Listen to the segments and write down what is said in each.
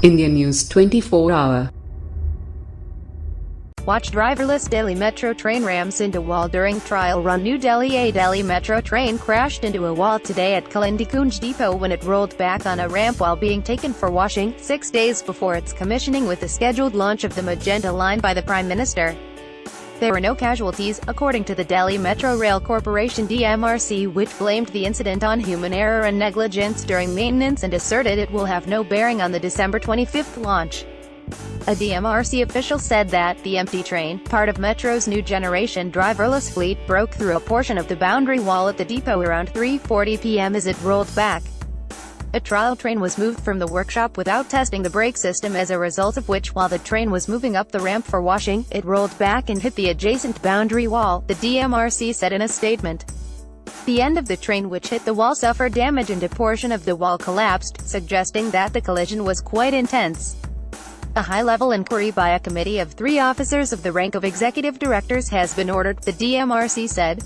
India News 24-hour. Watch driverless Delhi Metro train rams into wall during trial run. New Delhi. A Delhi Metro train crashed into a wall today at Kalindi Kunj depot when it rolled back on a ramp while being taken for washing, 6 days before its commissioning with the scheduled launch of the Magenta line by the Prime Minister. There were no casualties, according to the Delhi Metro Rail Corporation DMRC, which blamed the incident on human error and negligence during maintenance and asserted it will have no bearing on the December 25 launch. A DMRC official said that the empty train, part of Metro's new generation driverless fleet, broke through a portion of the boundary wall at the depot around 3:40 p.m. as it rolled back. A trial train was moved from the workshop without testing the brake system, as a result of which, while the train was moving up the ramp for washing, it rolled back and hit the adjacent boundary wall, the DMRC said in a statement. The end of the train which hit the wall suffered damage and a portion of the wall collapsed, suggesting that the collision was quite intense. A high-level inquiry by a committee of 3 officers of the rank of executive directors has been ordered, the DMRC said.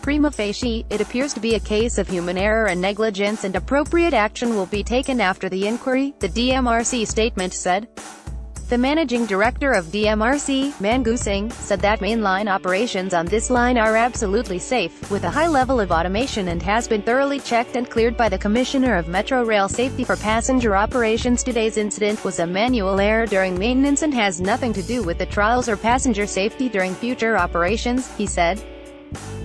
Prima facie, it appears to be a case of human error and negligence, and appropriate action will be taken after the inquiry, the DMRC statement said. The managing director of DMRC, Mangu Singh, said that mainline operations on this line are absolutely safe, with a high level of automation, and has been thoroughly checked and cleared by the Commissioner of Metro Rail Safety for passenger operations. Today's incident was a manual error during maintenance and has nothing to do with the trials or passenger safety during future operations, he said.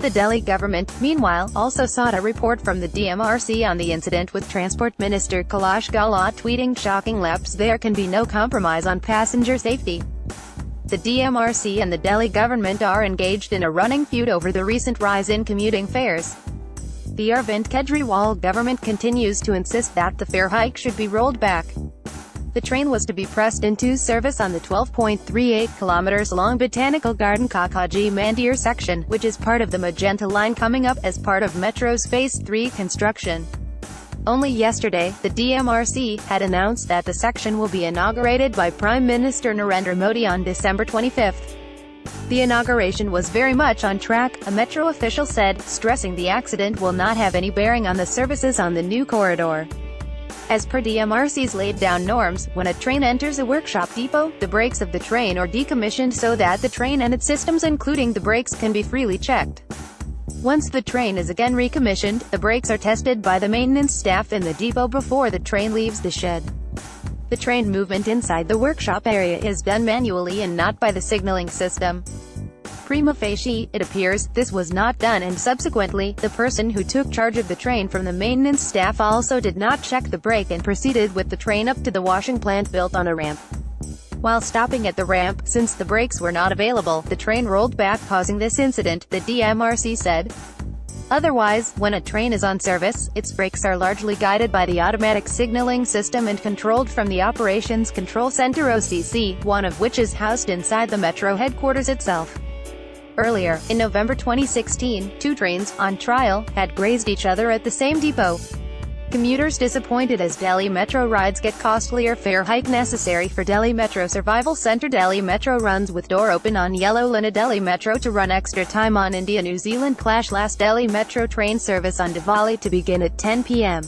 The Delhi government, meanwhile, also sought a report from the DMRC on the incident, with Transport Minister Kailash Gehlot tweeting, "Shocking lapse, there can be no compromise on passenger safety." The DMRC and the Delhi government are engaged in a running feud over the recent rise in commuting fares. The Arvind Kejriwal government continues to insist that the fare hike should be rolled back. The train was to be pressed into service on the 12.38 km long Botanical Garden Kakaji Mandir section, which is part of the Magenta line coming up as part of Metro's Phase 3 construction. Only yesterday, the DMRC had announced that the section will be inaugurated by Prime Minister Narendra Modi on December 25. The inauguration was very much on track, a Metro official said, stressing the accident will not have any bearing on the services on the new corridor. As per DMRC's laid-down norms, when a train enters a workshop depot, the brakes of the train are decommissioned so that the train and its systems, including the brakes, can be freely checked. Once the train is again recommissioned, the brakes are tested by the maintenance staff in the depot before the train leaves the shed. The train movement inside the workshop area is done manually and not by the signaling system. Prima facie, it appears, this was not done, and subsequently, the person who took charge of the train from the maintenance staff also did not check the brake and proceeded with the train up to the washing plant built on a ramp. While stopping at the ramp, since the brakes were not available, the train rolled back, causing this incident, the DMRC said. Otherwise, when a train is on service, its brakes are largely guided by the automatic signaling system and controlled from the Operations Control Center OCC, one of which is housed inside the Metro headquarters itself. Earlier, in November 2016, 2 trains, on trial, had grazed each other at the same depot. Commuters disappointed as Delhi Metro rides get costlier. Fare hike necessary for Delhi Metro survival center. Delhi Metro runs with door open on yellow line. Delhi Metro to run extra time on India-New Zealand clash. Last Delhi Metro train service on Diwali to begin at 10 p.m.